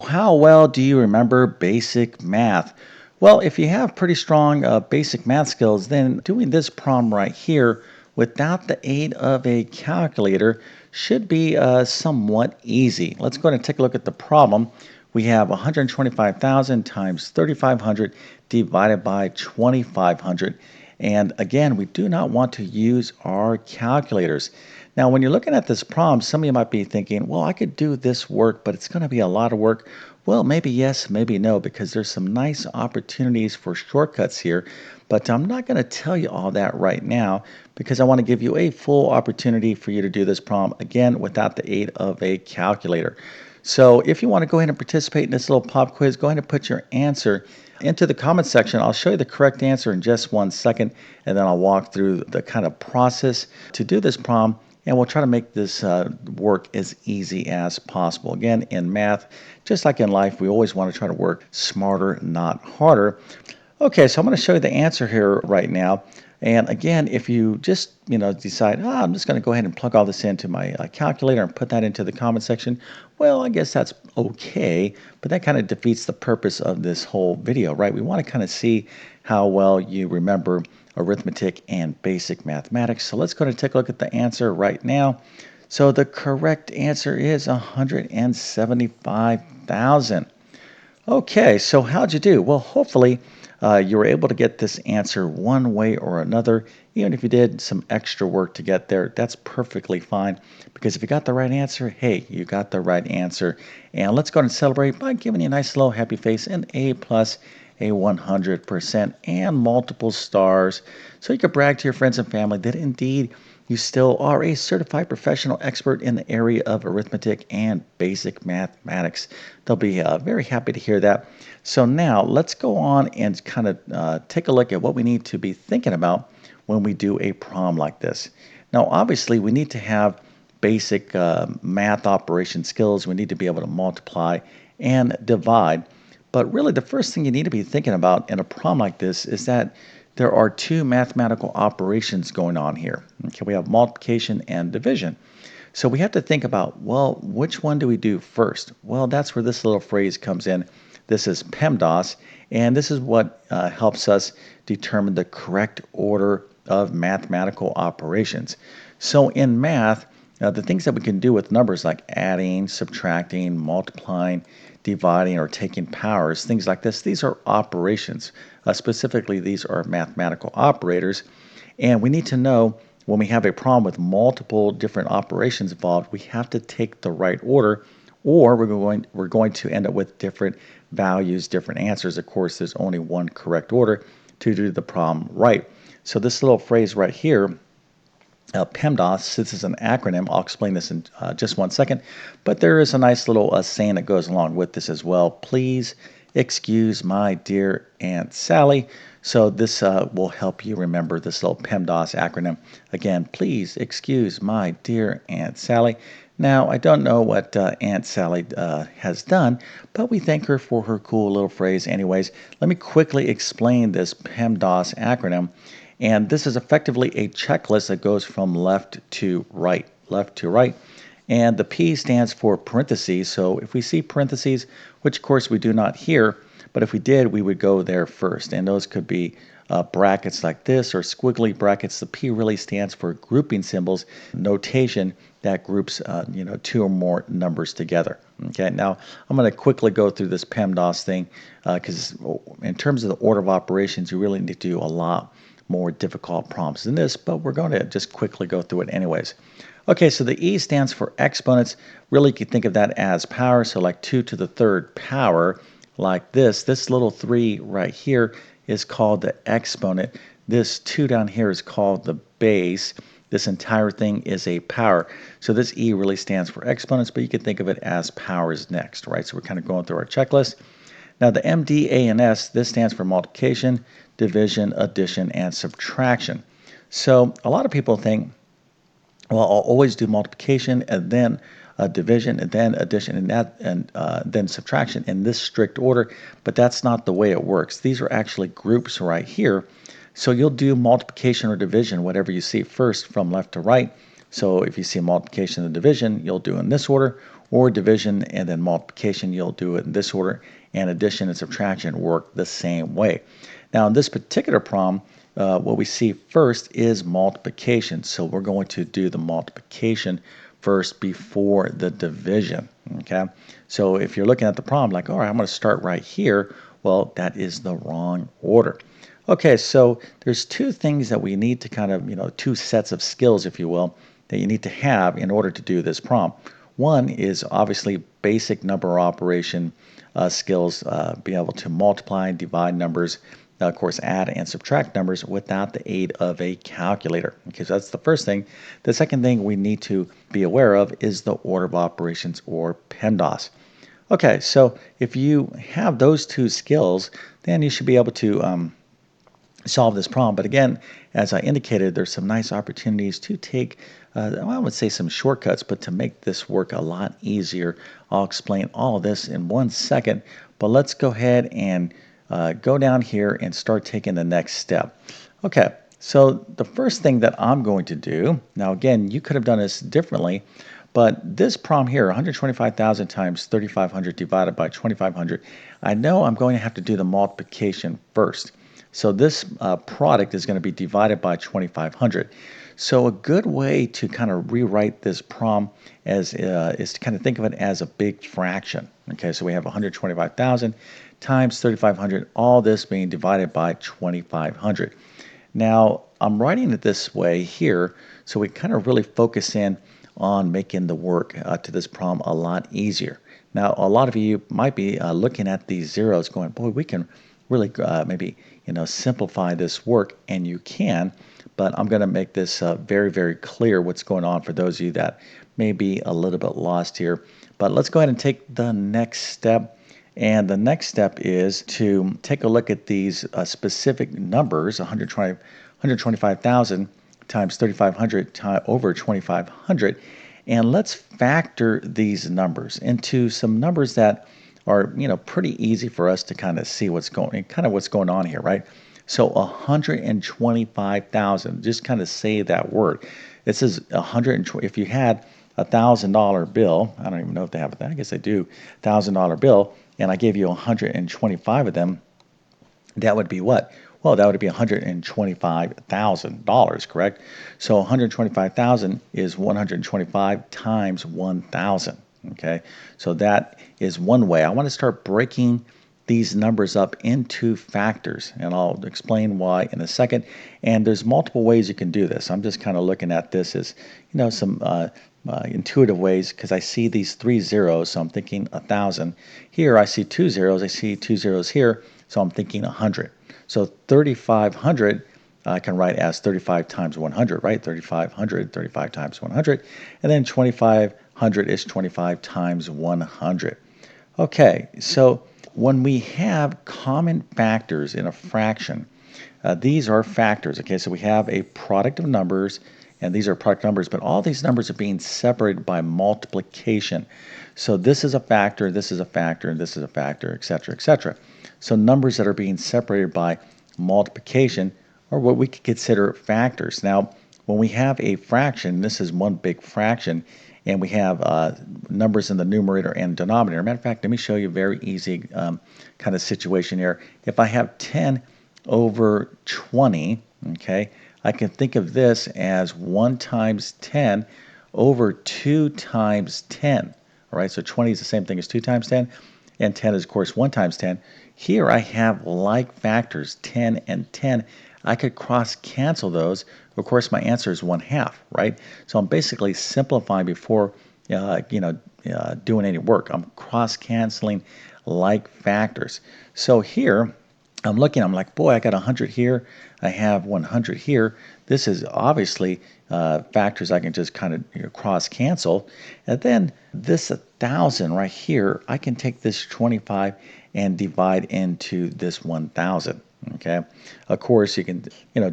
how well do you remember basic math? Well, if you have pretty strong basic math skills, then doing this problem right here without the aid of a calculator should be somewhat easy. Let's go ahead and take a look at the problem. We have 125,000 times 3,500 divided by 2,500. And again, we do not want to use our calculators. Now, when you're looking at this problem, some of you might be thinking, well, I could do this work, but it's going to be a lot of work. Well, maybe yes, maybe no, because there's some nice opportunities for shortcuts here. But I'm not going to tell you all that right now because I want to give you a full opportunity for you to do this problem, again, without the aid of a calculator. So if you want to go ahead and participate in this little pop quiz, go ahead and put your answer into the comment section. I'll show you the correct answer in just 1 second, and then I'll walk through the kind of process to do this problem, and we'll try to make this work as easy as possible. Again, in math, just like in life, we always want to try to work smarter, not harder. Okay, so I'm going to show you the answer here right now. And again, if you just decide, I'm just going to go ahead and plug all this into my calculator and put that into the comment section, well, I guess that's okay, but that kind of defeats the purpose of this whole video, right? We want to kind of see how well you remember arithmetic and basic mathematics. So let's go ahead and take a look at the answer right now. So the correct answer is 175,000. Okay, so how'd you do? Well, hopefully you were able to get this answer one way or another. Even if you did some extra work to get there, that's perfectly fine. Because if you got the right answer, hey, you got the right answer. And let's go ahead and celebrate by giving you a nice little happy face, an A plus, a 100%, and multiple stars. So you can brag to your friends and family that indeed you still are a certified professional expert in the area of arithmetic and basic mathematics. They'll be very happy to hear that. So now let's go on and kind of take a look at what we need to be thinking about when we do a problem like this. Now, obviously, we need to have basic math operation skills. We need to be able to multiply and divide. But really, the first thing you need to be thinking about in a problem like this is that there are two mathematical operations going on here. Okay, we have multiplication and division. So we have to think about, well, which one do we do first? Well, that's where this little phrase comes in. This is PEMDAS, and this is what helps us determine the correct order of mathematical operations. So in math, the things that we can do with numbers like adding, subtracting, multiplying, dividing, or taking powers, things like this, these are operations. Specifically, these are mathematical operators. And we need to know when we have a problem with multiple different operations involved, we have to take the right order, or we're going to end up with different values, different answers. Of course, there's only one correct order to do the problem right. So this little phrase right here, PEMDAS, this is an acronym. I'll explain this in just 1 second, but there is a nice little saying that goes along with this as well. Please excuse my dear Aunt Sally. So this will help you remember this little PEMDAS acronym. Again, please excuse my dear Aunt Sally. Now, I don't know what Aunt Sally has done, but we thank her for her cool little phrase anyways. Let me quickly explain this PEMDAS acronym. And this is effectively a checklist that goes from left to right, And the P stands for parentheses. So if we see parentheses, which of course we do not here, but if we did, we would go there first. And those could be brackets like this or squiggly brackets. The P really stands for grouping symbols, notation that groups two or more numbers together. Okay, now I'm going to quickly go through this PEMDAS thing because in terms of the order of operations, you really need to do a lot more difficult problems than this, but we're going to just quickly go through it anyways. Okay, so the E stands for exponents. Really, you can think of that as power, so like 2 to the third power, like this. This little 3 right here is called the exponent. This 2 down here is called the base. This entire thing is a power. So this E really stands for exponents, but you can think of it as powers next, right? So we're kind of going through our checklist. Now the M, D, A, and S, this stands for multiplication, division, addition, and subtraction. So a lot of people think, well, I'll always do multiplication and then division and then addition and then subtraction in this strict order, but that's not the way it works. These are actually groups right here. So you'll do multiplication or division, whatever you see first from left to right. So if you see multiplication and division, you'll do in this order, or division and then multiplication, you'll do it in this order, and addition and subtraction work the same way. Now, in this particular problem, what we see first is multiplication. So we're going to do the multiplication first before the division, okay? So if you're looking at the problem like, all right, I'm going to start right here, well, that is the wrong order. Okay, so there's two things that we need to kind of, two sets of skills, if you will, that you need to have in order to do this problem. One is obviously basic number operation skills, being able to multiply and divide numbers, of course, add and subtract numbers without the aid of a calculator. Okay, so that's the first thing. The second thing we need to be aware of is the order of operations, or PEMDAS. Okay, so if you have those two skills, then you should be able to solve this problem. But again, as I indicated, there's some nice opportunities to take, I would say some shortcuts, but to make this work a lot easier. I'll explain all of this in 1 second, but let's go ahead and go down here and start taking the next step. Okay, so the first thing that I'm going to do, now again, you could have done this differently, but this problem here, 125,000 times 3,500 divided by 2,500, I know I'm going to have to do the multiplication first. So this product is going to be divided by 2,500. So a good way to kind of rewrite this problem is to kind of think of it as a big fraction. Okay, so we have 125,000 times 3,500, all this being divided by 2,500. Now, I'm writing it this way here, so we kind of really focus in on making the work to this problem a lot easier. Now, a lot of you might be looking at these zeros going, boy, we can really maybe simplify this work, and you can, but I'm going to make this very, very clear what's going on for those of you that may be a little bit lost here. But let's go ahead and take the next step. And the next step is to take a look at these specific numbers, 125,000 times 3,500 over 2,500. And let's factor these numbers into some numbers that are pretty easy for us to kind of see what's going on here, right? So 125,000, just kind of say that word. This is 120. If you had a $1,000 bill, I don't even know if they have that. I guess they do. $1,000 bill, and I gave you 125 of them. That would be what? Well, that would be $125,000, correct? So 125,000 is 125 times 1,000. Okay, so that is one way. I want to start breaking these numbers up into factors, and I'll explain why in a second. And there's multiple ways you can do this. I'm just kind of looking at this as some intuitive ways, because I see these 3 zeros, so I'm thinking 1,000. Here I see 2 zeros. I see 2 zeros here, so I'm thinking 100. So 3,500 I can write as 35 times 100, right? 3,500, 35 times 100, and then 2,500 is 25 times 100. Okay, so when we have common factors in a fraction, these are factors. Okay, so we have a product of numbers, and these are product numbers, but all these numbers are being separated by multiplication. So this is a factor, this is a factor, and this is a factor, etc., etc. So numbers that are being separated by multiplication are what we could consider factors. Now, when we have a fraction, this is one big fraction, and we have numbers in the numerator and denominator. Matter of fact, let me show you a very easy kind of situation here. If I have 10 over 20, okay, I can think of this as 1 times 10 over 2 times 10. All right, so 20 is the same thing as 2 times 10, and 10 is, of course, 1 times 10. Here I have like factors, 10 and 10. I could cross-cancel those. Of course, my answer is 1/2, right? So I'm basically simplifying before, doing any work. I'm cross-canceling like factors. So here, I'm looking, I'm like, boy, I got 100 here. I have 100 here. This is obviously factors I can just kind of cross-cancel. And then this 1,000 right here, I can take this 25 and divide into this 1,000. Okay, of course you can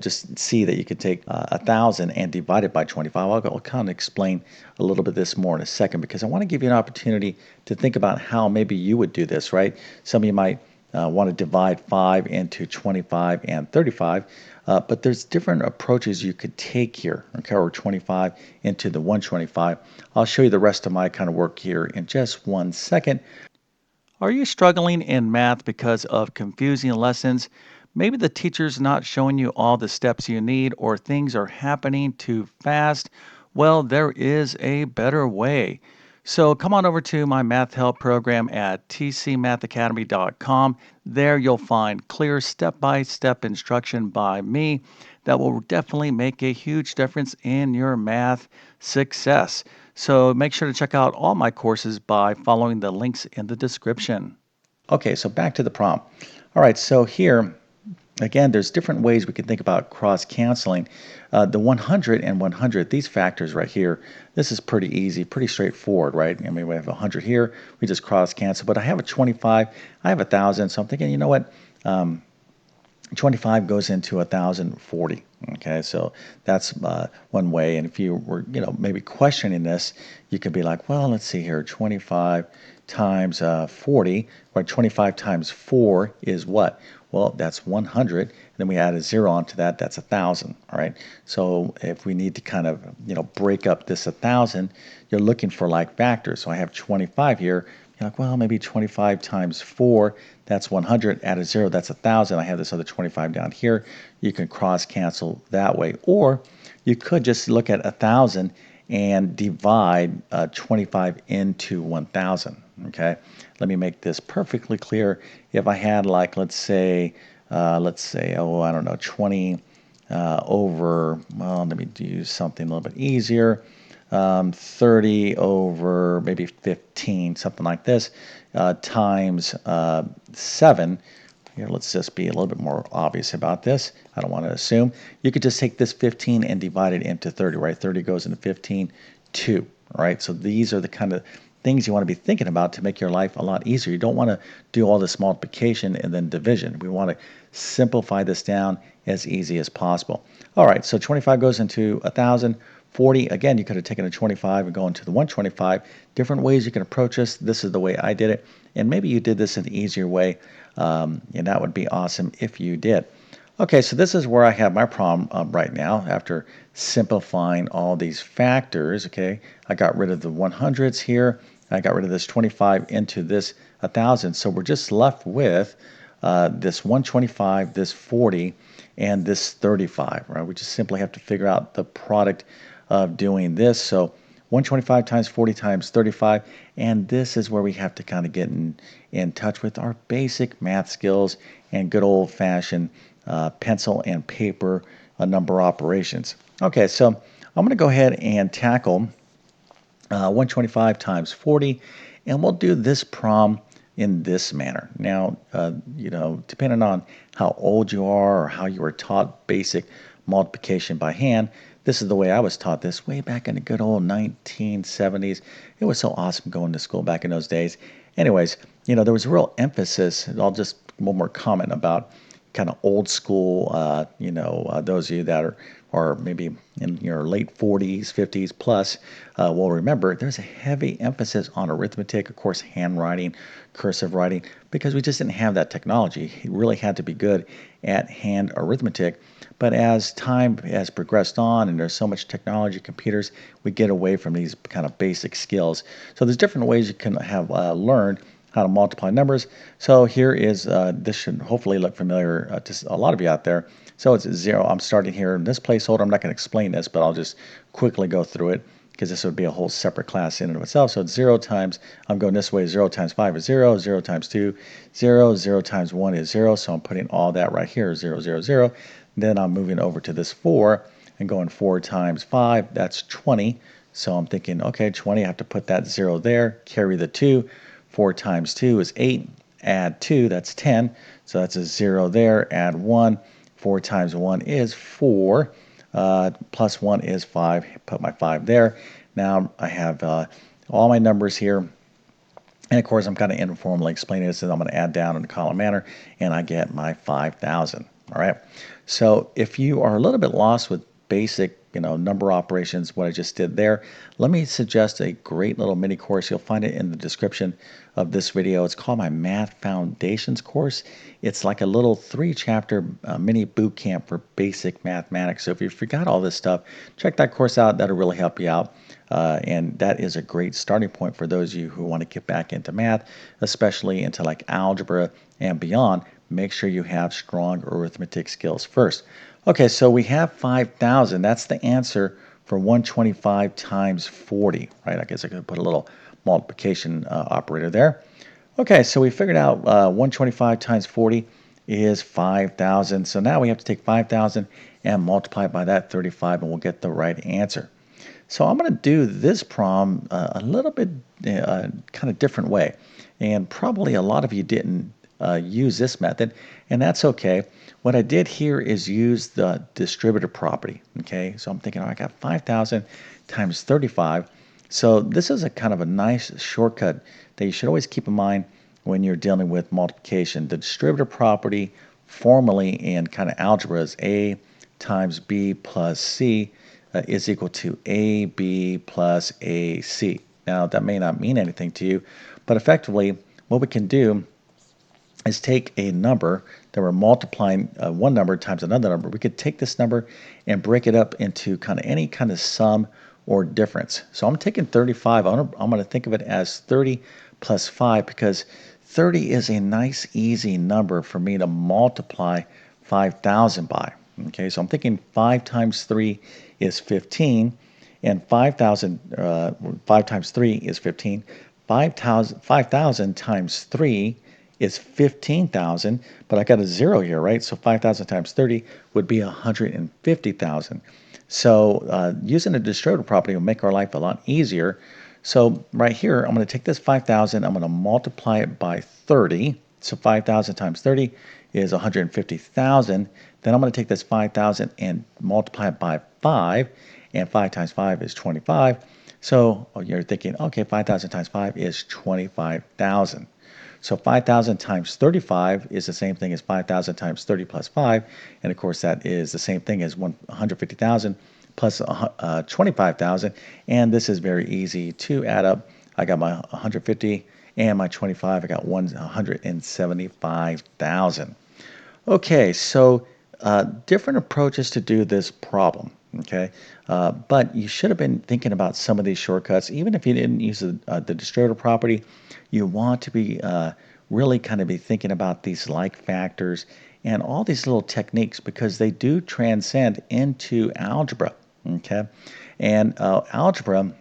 just see that you could take 1,000 and divide it by 25. I'll kind of explain a little bit this more in a second, because I want to give you an opportunity to think about how maybe you would do this, right? Some of you might want to divide 5 into 25 and 35. But there's different approaches you could take here, okay, or 25 into the 125. I'll show you the rest of my kind of work here in just 1 second. Are you struggling in math because of confusing lessons? Maybe the teacher's not showing you all the steps you need, or things are happening too fast. Well, there is a better way. So come on over to my math help program at tcmathacademy.com. There you'll find clear step-by-step instruction by me that will definitely make a huge difference in your math success. So make sure to check out all my courses by following the links in the description. Okay, so back to the prompt. All right, so here, again, there's different ways we can think about cross-canceling. The 100 and 100, these factors right here, this is pretty easy, pretty straightforward, right? I mean, we have 100 here, we just cross-cancel, but I have a 25, I have 1,000, so I'm thinking, you know what? 25 goes into 1,040. Okay, so that's one way. And if you were, maybe questioning this, you could be like, well, let's see here, 25 times 40, or 25 times 4 is what? Well, that's 100. And then we add a 0 onto that, that's 1,000. All right. So if we need to kind of, break up this 1,000, you're looking for like factors. So I have 25 here. You're like, well, maybe 25 times 4, that's 100. Add a 0, that's 1,000. I have this other 25 down here. You can cross-cancel that way. Or you could just look at 1,000 and divide 25 into 1,000. Okay, let me make this perfectly clear. If I had like, let's say, oh, I don't know, 20 over, well, let me do something a little bit easier. 30 over maybe 15, something like this, times 7. Here, let's just be a little bit more obvious about this. I don't want to assume. You could just take this 15 and divide it into 30, right? 30 goes into 15, 2, right? So these are the kind of things you want to be thinking about to make your life a lot easier. You don't want to do all this multiplication and then division. We want to simplify this down as easy as possible. All right, so 25 goes into 1,000. 40, again, you could have taken a 25 and gone to the 125. Different ways you can approach this. This is the way I did it. And maybe you did this an easier way, and that would be awesome if you did. Okay, so this is where I have my problem right now after simplifying all these factors. Okay, I got rid of the 100s here. I got rid of this 25 into this 1,000. So we're just left with this 125, this 40, and this 35, right? We just simply have to figure out the product of doing this. So 125 times 40 times 35, and this is where we have to kind of get in touch with our basic math skills and good old-fashioned pencil and paper number operations. Okay, so I'm going to go ahead and tackle 125 times 40, and we'll do this problem in this manner. Now, depending on how old you are or how you were taught basic multiplication by hand, this is the way I was taught this way back in the good old 1970s. It was so awesome going to school back in those days. Anyways, there was a real emphasis, and I'll just one more comment about kind of old school, those of you that are maybe in your late 40s, 50s plus, will remember there's a heavy emphasis on arithmetic, of course, handwriting, cursive writing, because we just didn't have that technology. You really had to be good at hand arithmetic. But as time has progressed on and there's so much technology, computers, we get away from these kind of basic skills. So there's different ways you can have learned how to multiply numbers. So here is, this should hopefully look familiar to a lot of you out there. So it's 0. I'm starting here in this placeholder. I'm not going to explain this, but I'll just quickly go through it because this would be a whole separate class in and of itself. So it's 0 times, I'm going this way, 0 times 5 is 0, 0 times 2, 0, 0 times 1 is 0. So I'm putting all that right here, 0, 0, 0. Then I'm moving over to this 4 and going 4 times 5, that's 20. So I'm thinking, okay, 20, I have to put that 0 there, carry the 2. 4 times 2 is 8, add 2, that's 10. So that's a 0 there, add 1. 4 times 1 is 4, plus 1 is 5, put my 5 there. Now I have all my numbers here. And of course, I'm kind of informally explaining this, and I'm going to add down in a column manner, and I get my 5,000. All right. So if you are a little bit lost with basic, number operations, what I just did there, let me suggest a great little mini course. You'll find it in the description of this video. It's called my Math Foundations course. It's like a little 3-chapter mini boot camp for basic mathematics. So if you forgot all this stuff, check that course out. That'll really help you out. And that is a great starting point for those of you who want to get back into math, especially into like algebra and beyond. Make sure you have strong arithmetic skills first. Okay, so we have 5,000. That's the answer for 125 times 40, right? I guess I could put a little multiplication operator there. Okay, so we figured out 125 times 40 is 5,000. So now we have to take 5,000 and multiply by that 35, and we'll get the right answer. So I'm going to do this problem a little bit kind of different way. And probably a lot of you didn't use this method, and that's okay. What I did here is use the distributive property. Okay, so I'm thinking, I got 5,000 times 35. So this is a kind of a nice shortcut that you should always keep in mind when you're dealing with multiplication. The distributive property formally in kind of algebra is A times B plus C is equal to AB plus AC. Now that may not mean anything to you, but effectively what we can do is take a number that we're multiplying one number times another number. We could take this number and break it up into kind of any kind of sum or difference. So I'm taking 35. I'm going to think of it as 30 plus 5 because 30 is a nice, easy number for me to multiply 5,000 by. Okay, so I'm thinking 5 times 3 is 15, and 5 times 3 is 15. 5,000 times 3 is 15,000, but I got a 0 here, right? So 5,000 times 30 would be 150,000. So using a distributive property will make our life a lot easier. So right here, I'm going to take this 5,000, I'm going to multiply it by 30. So 5,000 times 30 is 150,000. Then I'm going to take this 5,000 and multiply it by 5, and 5 times 5 is 25. So you're thinking, okay, 5,000 times 5 is 25,000. So 5,000 times 35 is the same thing as 5,000 times 30 plus 5. And of course, that is the same thing as 150,000 plus 25,000. And this is very easy to add up. I got my 150 and my 25. I got 175,000. Okay, so different approaches to do this problem. Okay, but you should have been thinking about some of these shortcuts. Even if you didn't use the distributive property, you want to be really kind of be thinking about these like factors and all these little techniques because they do transcend into algebra. Okay, and algebra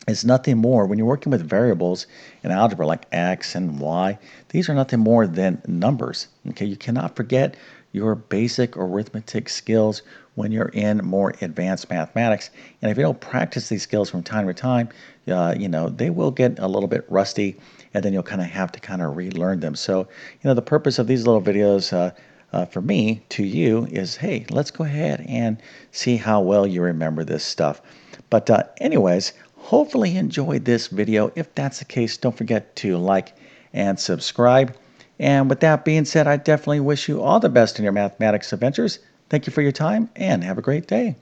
is nothing more when you're working with variables in algebra like x and y. These are nothing more than numbers. Okay, you cannot forget your basic arithmetic skills when you're in more advanced mathematics. And if you don't practice these skills from time to time, they will get a little bit rusty, and then you'll kind of have to kind of relearn them. So, the purpose of these little videos for me to you is, hey, let's go ahead and see how well you remember this stuff. But anyways, hopefully you enjoyed this video. If that's the case, don't forget to like and subscribe. And with that being said, I definitely wish you all the best in your mathematics adventures. Thank you for your time and have a great day.